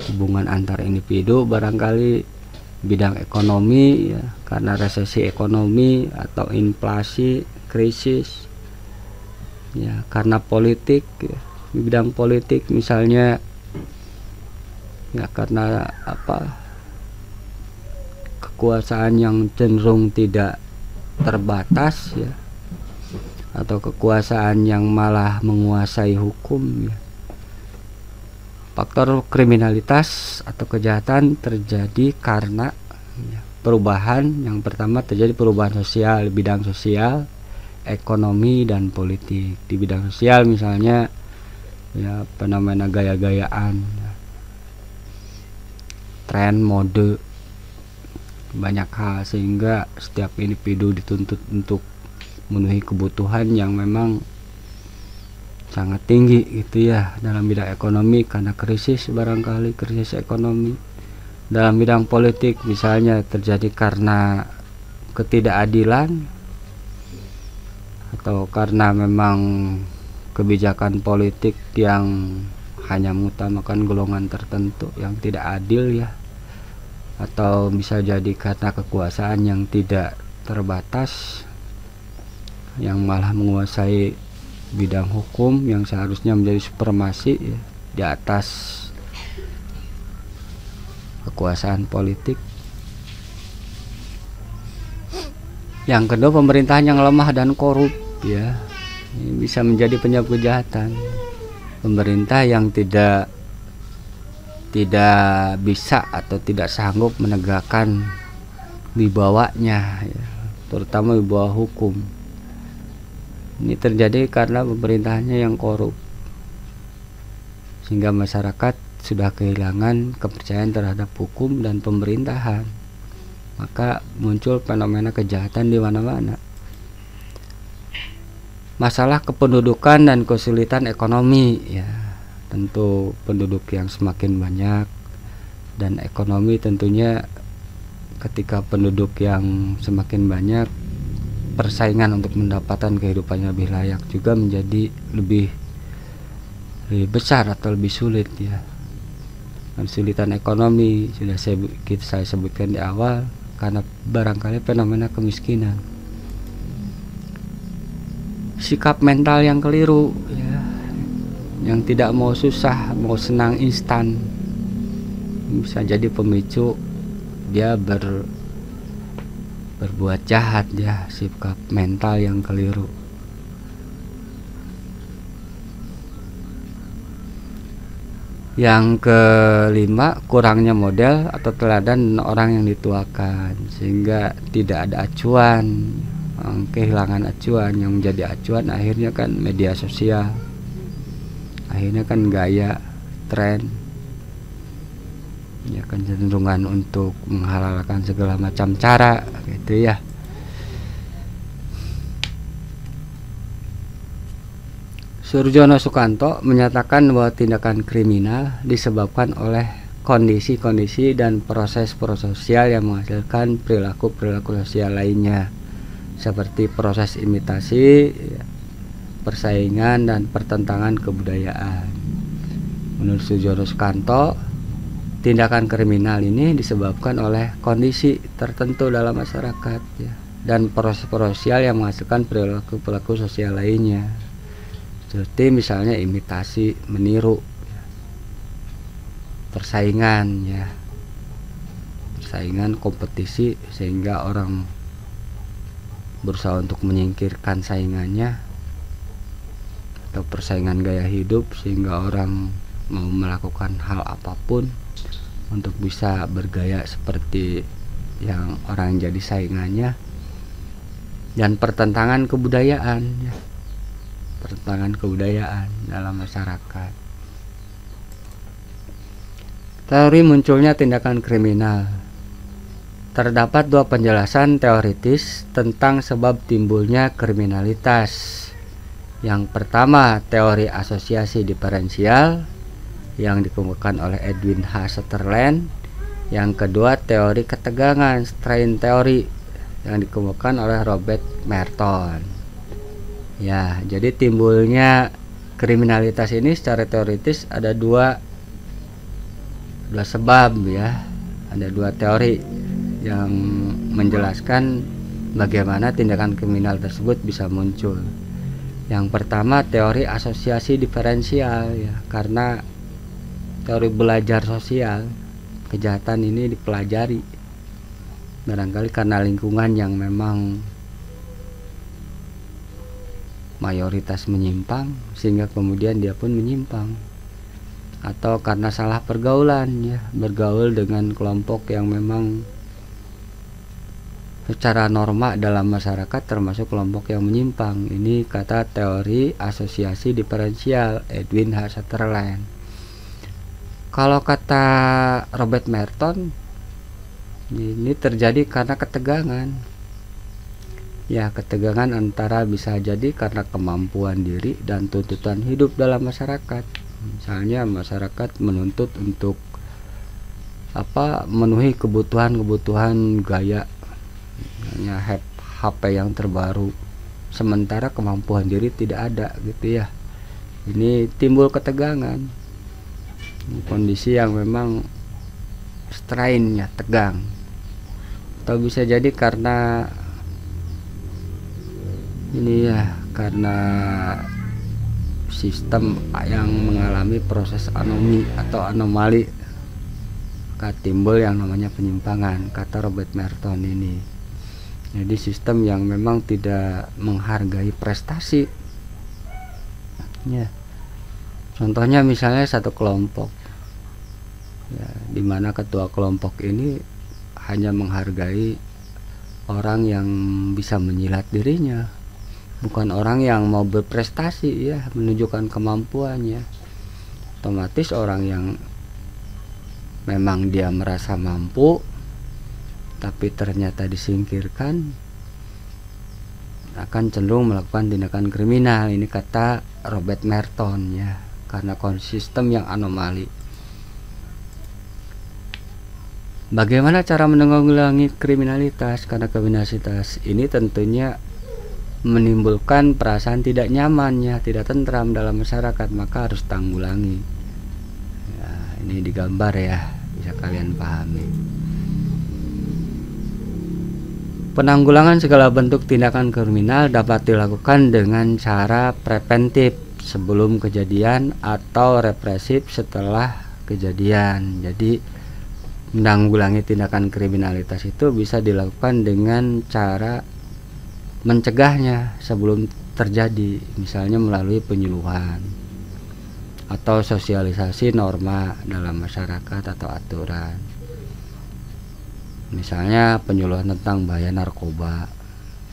hubungan antar individu, barangkali bidang ekonomi ya, karena resesi ekonomi atau inflasi, krisis ya, karena politik ya, di bidang politik misalnya ya, karena kekuasaan yang cenderung tidak terbatas ya, atau kekuasaan yang malah menguasai hukum ya. Faktor kriminalitas atau kejahatan terjadi karena ya, perubahan. Yang pertama terjadi perubahan sosial, bidang sosial, ekonomi dan politik. Di bidang sosial misalnya ya fenomena gaya-gayaan, tren, mode, banyak hal, sehingga setiap individu dituntut untuk memenuhi kebutuhan yang memang sangat tinggi gitu ya. Dalam bidang ekonomi karena krisis, barangkali krisis ekonomi. Dalam bidang politik misalnya terjadi karena ketidakadilan atau karena memang kebijakan politik yang hanya mengutamakan golongan tertentu yang tidak adil ya, atau bisa jadi karena kekuasaan yang tidak terbatas yang malah menguasai bidang hukum yang seharusnya menjadi supremasi ya, di atas kekuasaan politik. Yang kedua, pemerintahan yang lemah dan korup ya, ini bisa menjadi penyebab kejahatan. Pemerintah yang tidak bisa atau tidak sanggup menegakkan wibawanya ya, terutama wibawa hukum. Ini terjadi karena pemerintahannya yang korup, sehingga masyarakat sudah kehilangan kepercayaan terhadap hukum dan pemerintahan. Maka muncul fenomena kejahatan di mana-mana. Masalah kependudukan dan kesulitan ekonomi ya, tentu penduduk yang semakin banyak dan ekonomi tentunya ketika penduduk yang semakin banyak, persaingan untuk mendapatkan kehidupannya lebih layak juga menjadi lebih besar atau lebih sulit ya. Kesulitan ekonomi sudah saya sebutkan di awal karena barangkali fenomena kemiskinan. Sikap mental yang keliru ya, yang tidak mau susah, mau senang instan, bisa jadi pemicu dia berbuat jahat ya. Sikap mental yang keliru. Yang kelima, kurangnya model atau teladan orang yang dituakan, sehingga tidak ada acuan, kehilangan acuan. Yang menjadi acuan akhirnya kan media sosial, akhirnya kan gaya, tren ya, kecenderungan untuk menghalalkan segala macam cara gitu ya. Surjono Sukanto menyatakan bahwa tindakan kriminal disebabkan oleh kondisi-kondisi dan proses-proses sosial yang menghasilkan perilaku-perilaku sosial lainnya, seperti proses imitasi, persaingan, dan pertentangan kebudayaan. Menurut Surjono Sukanto, tindakan kriminal ini disebabkan oleh kondisi tertentu dalam masyarakat ya, dan proses-proses sosial yang menghasilkan perilaku-perilaku sosial lainnya, seperti misalnya imitasi, meniru, persaingan ya, persaingan, kompetisi, sehingga orang berusaha untuk menyingkirkan saingannya, atau persaingan gaya hidup sehingga orang mau melakukan hal apapun untuk bisa bergaya seperti yang orang jadi saingannya. Dan pertentangan kebudayaan ya, pertentangan kebudayaan dalam masyarakat. Teori munculnya tindakan kriminal. Terdapat dua penjelasan teoritis tentang sebab timbulnya kriminalitas. Yang pertama, teori asosiasi diferensial yang dikemukakan oleh Edwin H. Sutherland. Yang kedua, teori ketegangan, strain teori, yang dikemukakan oleh Robert Merton. Ya, jadi timbulnya kriminalitas ini secara teoritis ada dua sebab ya, ada dua teori yang menjelaskan bagaimana tindakan kriminal tersebut bisa muncul. Yang pertama, teori asosiasi diferensial ya, karena teori belajar sosial, kejahatan ini dipelajari barangkali karena lingkungan yang memang mayoritas menyimpang sehingga kemudian dia pun menyimpang, atau karena salah pergaulan ya, bergaul dengan kelompok yang memang secara norma dalam masyarakat termasuk kelompok yang menyimpang. Ini kata teori asosiasi diferensial Edwin H. Sutherland. Kalau kata Robert Merton, ini terjadi karena ketegangan. Ya, ketegangan antara bisa jadi karena kemampuan diri dan tuntutan hidup dalam masyarakat. Misalnya masyarakat menuntut untuk memenuhi kebutuhan gaya, hanya HP yang terbaru, sementara kemampuan diri tidak ada gitu ya. Ini timbul ketegangan, kondisi yang memang strain ya, tegang. Atau bisa jadi karena ini ya, karena sistem yang mengalami proses anomi atau anomali, maka timbul yang namanya penyimpangan, kata Robert Merton ini. Jadi sistem yang memang tidak menghargai prestasi ya. Contohnya misalnya satu kelompok ya, dimana ketua kelompok ini hanya menghargai orang yang bisa menyilat dirinya, bukan orang yang mau berprestasi ya, menunjukkan kemampuannya. Otomatis orang yang memang dia merasa mampu tapi ternyata disingkirkan akan cenderung melakukan tindakan kriminal. Ini kata Robert Merton ya, karena sistem yang anomali. Bagaimana cara menanggulangi kriminalitas? Karena kriminalitas ini tentunya menimbulkan perasaan tidak nyaman ya, tidak tentram dalam masyarakat, maka harus tanggulangi ya. Ini digambar ya, bisa kalian pahami. Penanggulangan segala bentuk tindakan kriminal dapat dilakukan dengan cara preventif sebelum kejadian atau represif setelah kejadian. Jadi menanggulangi tindakan kriminalitas itu bisa dilakukan dengan cara mencegahnya sebelum terjadi, misalnya melalui penyuluhan atau sosialisasi norma dalam masyarakat atau aturan. Misalnya penyuluhan tentang bahaya narkoba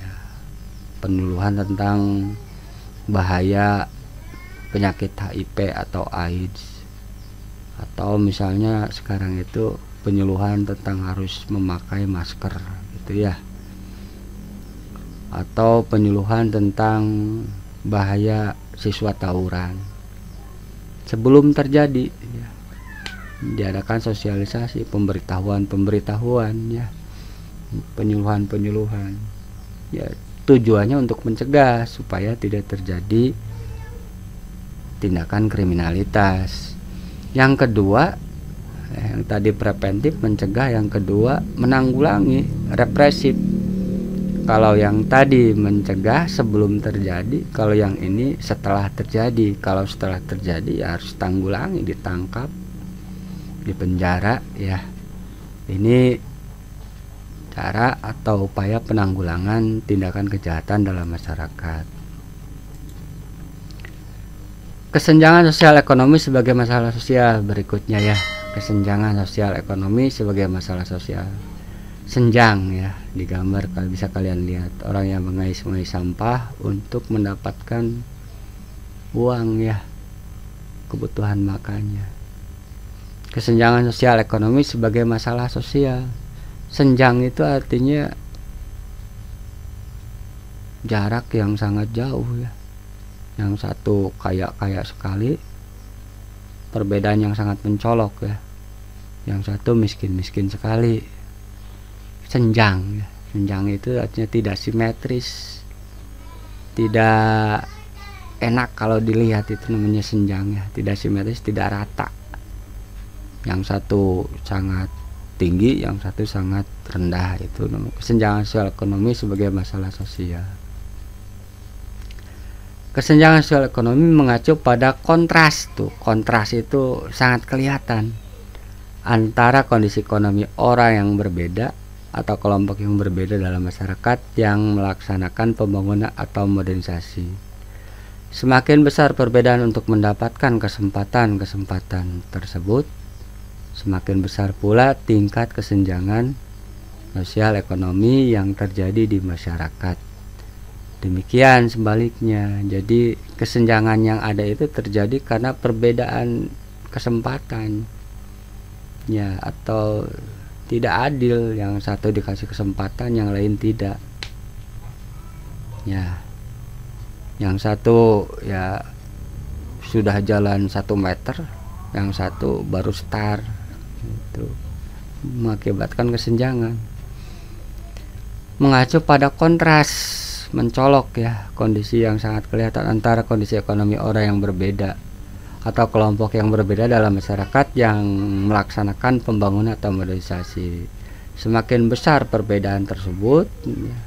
ya, penyuluhan tentang bahaya penyakit HIV atau AIDS, atau misalnya sekarang itu penyuluhan tentang harus memakai masker gitu ya, atau penyuluhan tentang bahaya siswa tawuran sebelum terjadi ya. Diadakan sosialisasi, pemberitahuan ya, penyuluhan ya, tujuannya untuk mencegah supaya tidak terjadi tindakan kriminalitas. Yang kedua, yang tadi preventif mencegah, yang kedua menanggulangi represif. Kalau yang tadi mencegah sebelum terjadi, kalau yang ini setelah terjadi. Kalau setelah terjadi ya harus tanggulangi, ditangkap, di penjara ya. Ini cara atau upaya penanggulangan tindakan kejahatan dalam masyarakat. Kesenjangan sosial ekonomi sebagai masalah sosial berikutnya ya. Kesenjangan sosial ekonomi sebagai masalah sosial. Senjang ya, digambar kalau bisa kalian lihat, orang yang mengais-ngais sampah untuk mendapatkan uang ya, kebutuhan makannya. Kesenjangan sosial ekonomi sebagai masalah sosial. Senjang itu artinya jarak yang sangat jauh ya. Yang satu kaya sekali, perbedaan yang sangat mencolok ya. Yang satu miskin sekali. Senjang ya. Senjang itu artinya tidak simetris, tidak enak kalau dilihat, itu namanya senjang ya. Tidak simetris, tidak rata. Yang satu sangat tinggi, yang satu sangat rendah, itu namanya kesenjangan sosial ekonomi sebagai masalah sosial. Kesenjangan sosial ekonomi mengacu pada kontras tuh. Kontras itu sangat kelihatan antara kondisi ekonomi orang yang berbeda atau kelompok yang berbeda dalam masyarakat yang melaksanakan pembangunan atau modernisasi. Semakin besar perbedaan untuk mendapatkan kesempatan tersebut, semakin besar pula tingkat kesenjangan sosial ekonomi yang terjadi di masyarakat. Demikian sebaliknya, jadi kesenjangan yang ada itu terjadi karena perbedaan kesempatan ya, atau tidak adil, yang satu dikasih kesempatan yang lain tidak ya. Yang satu ya sudah jalan 1 meter, yang satu baru start, itu mengakibatkan kesenjangan. Mengacu pada kontras mencolok ya, kondisi yang sangat kelihatan antara kondisi ekonomi orang yang berbeda atau kelompok yang berbeda dalam masyarakat yang melaksanakan pembangunan atau modernisasi. Semakin besar perbedaan tersebut ya,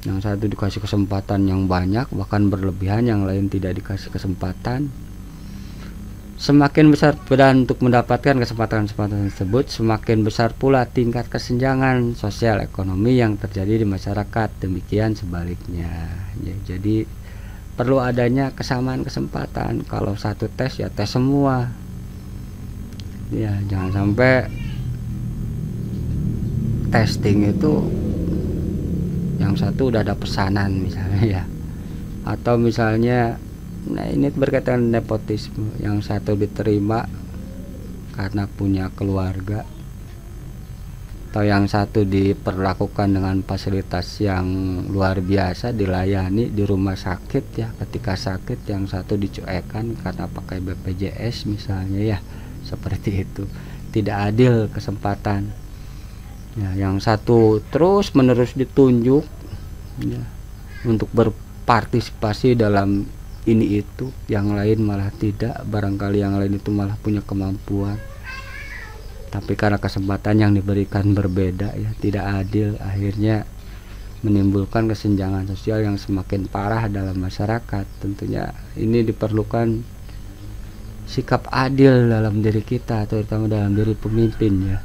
yang satu dikasih kesempatan yang banyak bahkan berlebihan, yang lain tidak dikasih kesempatan. Semakin besar perbedaan untuk mendapatkan kesempatan tersebut, semakin besar pula tingkat kesenjangan sosial ekonomi yang terjadi di masyarakat. Demikian sebaliknya ya, jadi perlu adanya kesamaan kesempatan. Kalau satu tes ya tes semua ya, jangan sampai testing itu yang satu udah ada pesanan misalnya ya, atau misalnya nah ini berkaitan nepotisme, yang satu diterima karena punya keluarga, atau yang satu diperlakukan dengan fasilitas yang luar biasa, dilayani di rumah sakit ya, ketika sakit yang satu dicuekan karena pakai BPJS misalnya ya, seperti itu. Tidak adil kesempatan ya, yang satu terus menerus ditunjuk ya, untuk berpartisipasi dalam ini itu, yang lain malah tidak. Barangkali yang lain itu malah punya kemampuan, tapi karena kesempatan yang diberikan berbeda ya, tidak adil, akhirnya menimbulkan kesenjangan sosial yang semakin parah dalam masyarakat. Tentunya ini diperlukan sikap adil dalam diri kita, terutama dalam diri pemimpin ya,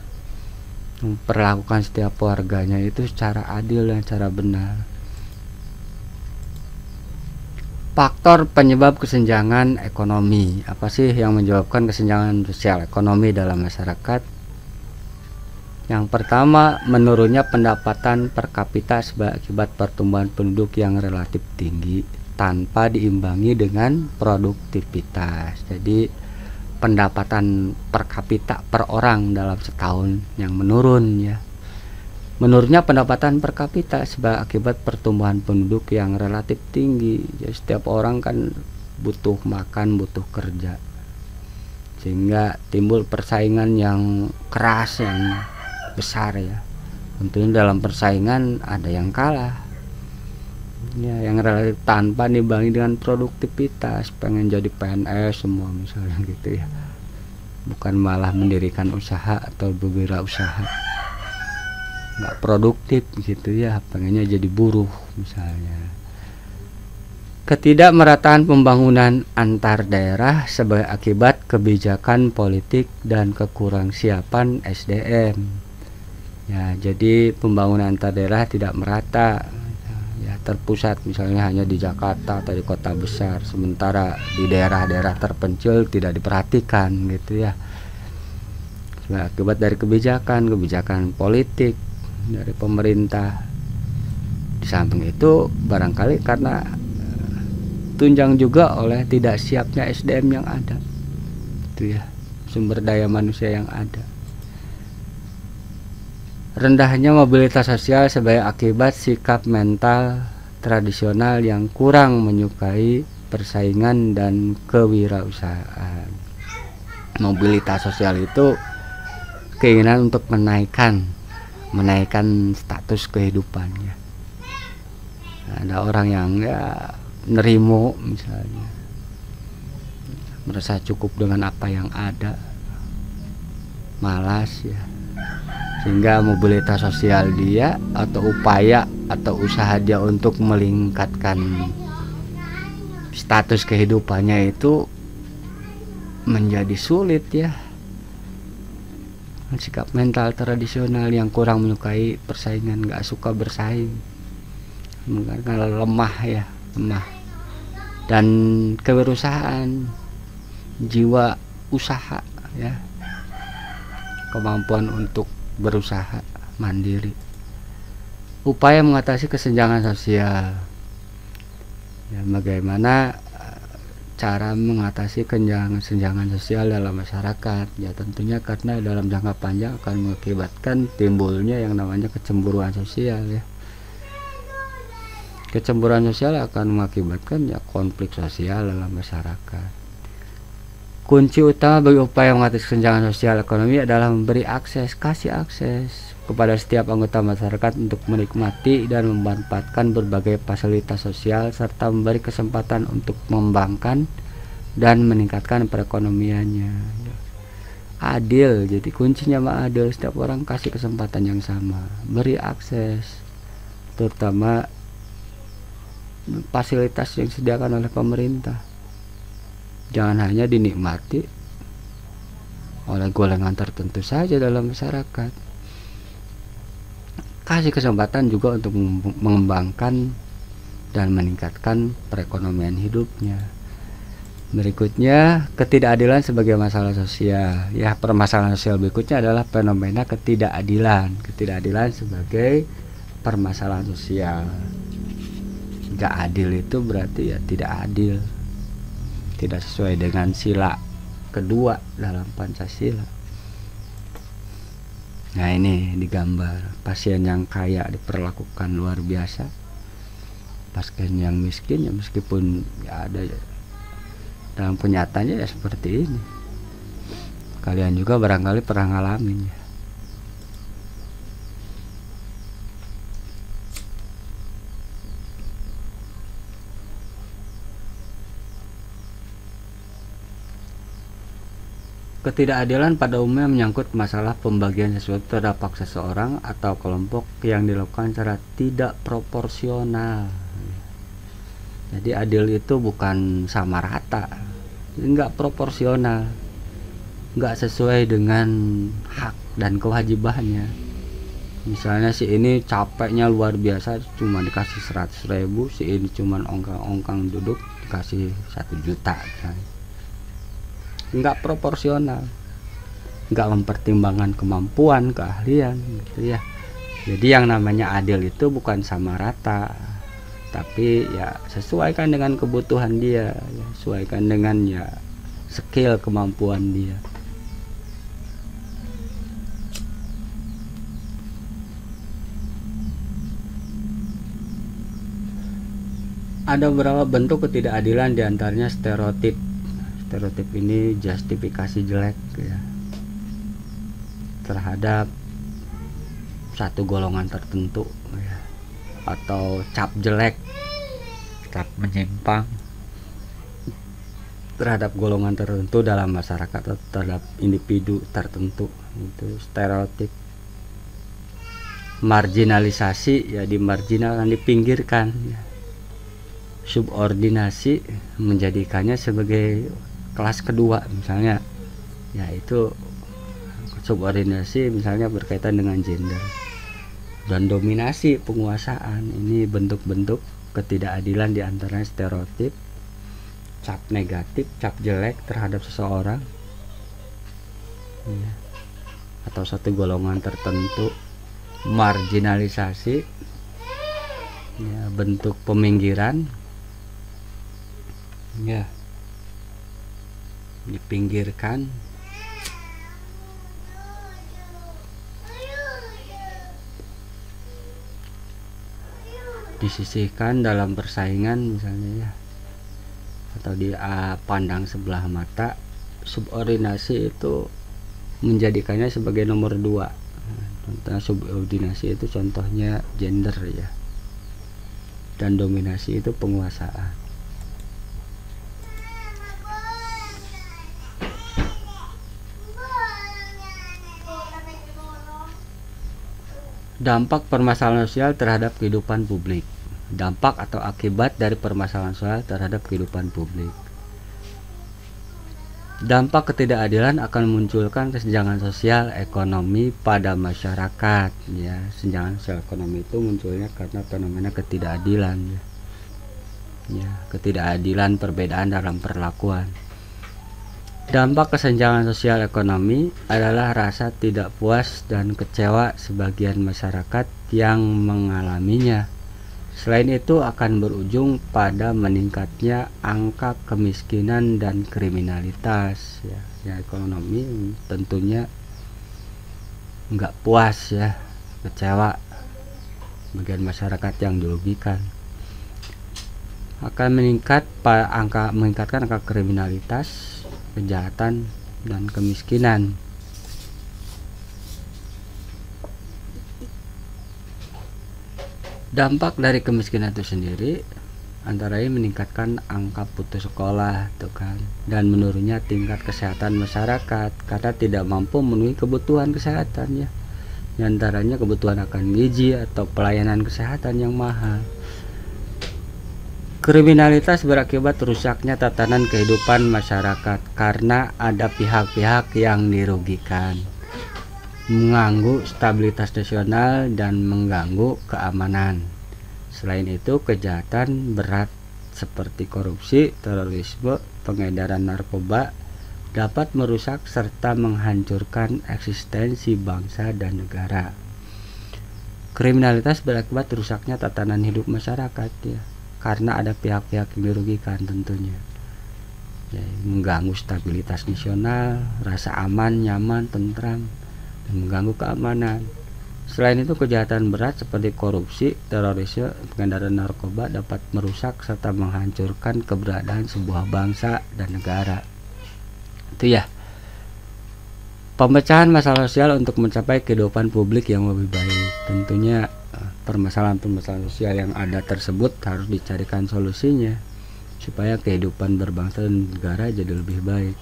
memperlakukan setiap warganya itu secara adil dan secara benar. Faktor penyebab kesenjangan ekonomi. Apa sih yang menyebabkan kesenjangan sosial ekonomi dalam masyarakat? Yang pertama, menurunnya pendapatan per kapita akibat pertumbuhan penduduk yang relatif tinggi tanpa diimbangi dengan produktivitas. Jadi pendapatan per kapita per orang dalam setahun yang menurun ya. Menurunnya pendapatan per kapita akibat pertumbuhan penduduk yang relatif tinggi ya, setiap orang kan butuh makan, butuh kerja, sehingga timbul persaingan yang keras, yang besar ya. Tentunya dalam persaingan ada yang kalah ya, yang relatif tanpa diimbangi dengan produktivitas, pengen jadi PNS semua misalnya gitu ya, bukan malah mendirikan usaha atau berwirausaha, nggak produktif gitu ya, pengennya jadi buruh misalnya. Ketidakmerataan pembangunan antar daerah sebagai akibat kebijakan politik dan kekurangsiapan SDM ya, jadi pembangunan antar daerah tidak merata ya, terpusat misalnya hanya di Jakarta atau di kota besar, sementara di daerah-daerah terpencil tidak diperhatikan gitu ya, sebagai akibat dari kebijakan politik dari pemerintah. Di samping itu barangkali karena tunjang juga oleh tidak siapnya SDM yang ada itu ya, sumber daya manusia yang ada. Rendahnya mobilitas sosial sebagai akibat sikap mental tradisional yang kurang menyukai persaingan dan kewirausahaan. Mobilitas sosial itu keinginan untuk menaikkan status kehidupannya. Ada orang yang ya nerimo misalnya, merasa cukup dengan apa yang ada, malas ya, sehingga mobilitas sosial dia atau upaya atau usaha dia untuk meningkatkan status kehidupannya itu menjadi sulit ya. Sikap mental tradisional yang kurang menyukai persaingan, nggak suka bersaing, karena lemah ya, lemah dan kewirausahaan, jiwa usaha ya, kemampuan untuk berusaha mandiri, upaya mengatasi kesenjangan sosial ya, bagaimana cara mengatasi kesenjangan sosial dalam masyarakat ya, tentunya karena dalam jangka panjang akan mengakibatkan timbulnya yang namanya kecemburuan sosial ya. Kecemburuan sosial akan mengakibatkan ya konflik sosial dalam masyarakat. Kunci utama bagi upaya mengatasi kesenjangan sosial ekonomi adalah memberi akses, kasih akses kepada setiap anggota masyarakat untuk menikmati dan memanfaatkan berbagai fasilitas sosial, serta memberi kesempatan untuk mengembangkan dan meningkatkan perekonomiannya. Adil, jadi kuncinya mah adil, setiap orang kasih kesempatan yang sama, beri akses, terutama fasilitas yang disediakan oleh pemerintah. Jangan hanya dinikmati oleh golongan tertentu saja dalam masyarakat. Kasih kesempatan juga untuk mengembangkan dan meningkatkan perekonomian hidupnya. Berikutnya, ketidakadilan sebagai masalah sosial. Ya, permasalahan sosial berikutnya adalah fenomena ketidakadilan. Ketidakadilan sebagai permasalahan sosial. Gak adil itu berarti ya tidak adil, tidak sesuai dengan sila kedua dalam Pancasila. Nah, ini digambar pasien yang kaya diperlakukan luar biasa, pasien yang miskin ya meskipun ya ada ya, dalam kenyataannya ya seperti ini. Kalian juga barangkali pernah ngalamin ya. Ketidakadilan pada umumnya menyangkut masalah pembagian sesuatu terhadap hak seseorang atau kelompok yang dilakukan secara tidak proporsional. Jadi adil itu bukan sama rata, enggak proporsional, enggak sesuai dengan hak dan kewajibannya. Misalnya si ini capeknya luar biasa cuma dikasih 100.000, si ini cuma ongkang-ongkang duduk dikasih 1 juta kan. Enggak proporsional, enggak mempertimbangkan kemampuan, keahlian gitu ya. Jadi yang namanya adil itu bukan sama rata, tapi ya sesuaikan dengan kebutuhan dia, ya, sesuaikan dengan ya skill kemampuan dia. Ada beberapa bentuk ketidakadilan, diantaranya stereotip. Stereotip ini justifikasi jelek ya, terhadap satu golongan tertentu ya, atau cap jelek, cap menyimpang terhadap golongan tertentu dalam masyarakat atau terhadap individu tertentu. Itu stereotip. Marginalisasi ya, dimarginalkan, dipinggirkan ya. Subordinasi, menjadikannya sebagai kelas kedua misalnya, yaitu subordinasi misalnya berkaitan dengan gender. Dan dominasi, penguasaan, ini bentuk-bentuk ketidakadilan, diantaranya stereotip, cap negatif, cap jelek terhadap seseorang ya, atau satu golongan tertentu. Marginalisasi ya, bentuk peminggiran ya, dipinggirkan. Disisihkan dalam persaingan misalnya ya, atau dipandang sebelah mata. Subordinasi itu menjadikannya sebagai nomor 2. Contoh subordinasi itu contohnya gender ya, dan dominasi itu penguasaan. Dampak permasalahan sosial terhadap kehidupan publik. Dampak atau akibat dari permasalahan sosial terhadap kehidupan publik. Dampak ketidakadilan akan memunculkan kesenjangan sosial ekonomi pada masyarakat ya. Kesenjangan sosial ekonomi itu munculnya karena fenomena ketidakadilan ya. ya, ketidakadilan, perbedaan dalam perlakuan. Dampak kesenjangan sosial ekonomi adalah rasa tidak puas dan kecewa sebagian masyarakat yang mengalaminya. Selain itu akan berujung pada meningkatnya angka kemiskinan dan kriminalitas. Ya, ekonomi tentunya nggak puas ya, kecewa bagian masyarakat yang dirugikan. Akan meningkatkan angka kriminalitas, kejahatan, dan kemiskinan. Dampak dari kemiskinan itu sendiri antara lain meningkatkan angka putus sekolah tuh kan, dan menurunnya tingkat kesehatan masyarakat karena tidak mampu memenuhi kebutuhan kesehatan ya. Di antaranya kebutuhan akan gizi atau pelayanan kesehatan yang mahal. Kriminalitas berakibat rusaknya tatanan kehidupan masyarakat karena ada pihak-pihak yang dirugikan, mengganggu stabilitas nasional dan mengganggu keamanan. Selain itu, kejahatan berat seperti korupsi, terorisme, pengedaran narkoba dapat merusak serta menghancurkan eksistensi bangsa dan negara. Kriminalitas berakibat rusaknya tatanan hidup masyarakat ya, karena ada pihak-pihak yang dirugikan tentunya ya, mengganggu stabilitas nasional, rasa aman, nyaman, tentram, dan mengganggu keamanan. Selain itu, kejahatan berat seperti korupsi, terorisme, pengedaran narkoba dapat merusak serta menghancurkan keberadaan sebuah bangsa dan negara. Itu ya, pemecahan masalah sosial untuk mencapai kehidupan publik yang lebih baik. Tentunya permasalahan-permasalahan sosial yang ada tersebut harus dicarikan solusinya supaya kehidupan berbangsa dan negara jadi lebih baik.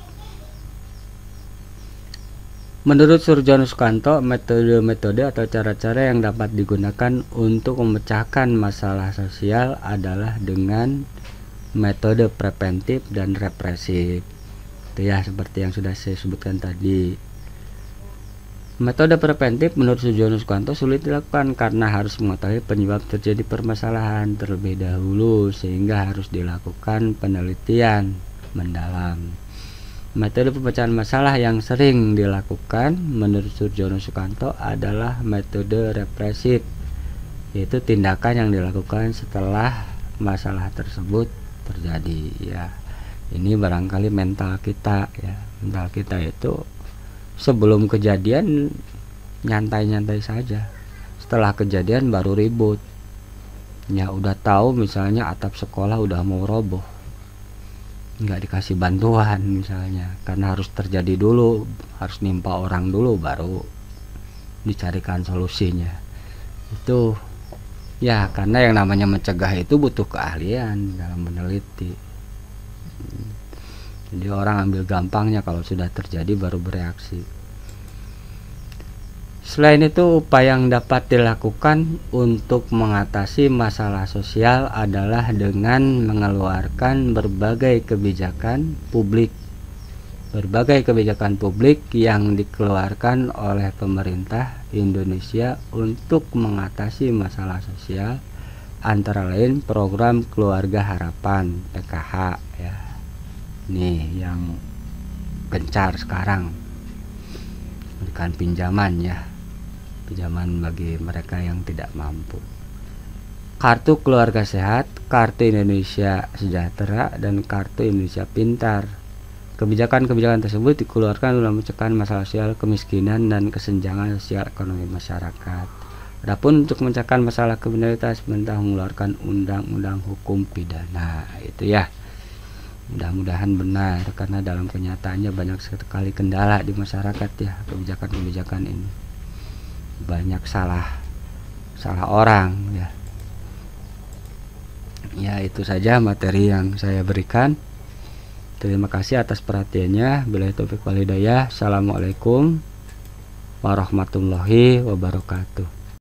Menurut Surjono Sukanto, metode-metode atau cara-cara yang dapat digunakan untuk memecahkan masalah sosial adalah dengan metode preventif dan represif. Itu ya, seperti yang sudah saya sebutkan tadi. Metode preventif menurut Surjono Sukanto sulit dilakukan karena harus mengetahui penyebab terjadi permasalahan terlebih dahulu, sehingga harus dilakukan penelitian mendalam. Metode pemecahan masalah yang sering dilakukan menurut Surjono Sukanto adalah metode represif, yaitu tindakan yang dilakukan setelah masalah tersebut terjadi ya. Ini barangkali mental kita ya. Mental kita itu sebelum kejadian nyantai-nyantai saja, setelah kejadian baru ribut ya. Udah tahu misalnya atap sekolah udah mau roboh, nggak dikasih bantuan misalnya, karena harus terjadi dulu, harus nimpa orang dulu baru dicarikan solusinya. Itu ya, karena yang namanya mencegah itu butuh keahlian dalam meneliti. Jadi orang ambil gampangnya, kalau sudah terjadi baru bereaksi. Selain itu, upaya yang dapat dilakukan untuk mengatasi masalah sosial adalah dengan mengeluarkan berbagai kebijakan publik. Berbagai kebijakan publik yang dikeluarkan oleh pemerintah Indonesia untuk mengatasi masalah sosial, antara lain program Keluarga Harapan (PKH) ya. Nih yang gencar sekarang, berikan pinjaman ya, pinjaman bagi mereka yang tidak mampu. Kartu Keluarga Sehat, Kartu Indonesia Sejahtera, dan Kartu Indonesia Pintar. Kebijakan-kebijakan tersebut dikeluarkan dalam mencegah masalah sosial, kemiskinan, dan kesenjangan sosial ekonomi masyarakat. Adapun untuk mencegah masalah kriminalitas, pemerintah mengeluarkan undang-undang hukum pidana. Itu ya. Mudah-mudahan benar, karena dalam kenyataannya banyak sekali kendala di masyarakat ya, kebijakan-kebijakan ini. Banyak salah orang ya. Ya, itu saja materi yang saya berikan. Terima kasih atas perhatiannya. Billahi taufiq wal hidayah. Assalamualaikum warahmatullahi wabarakatuh.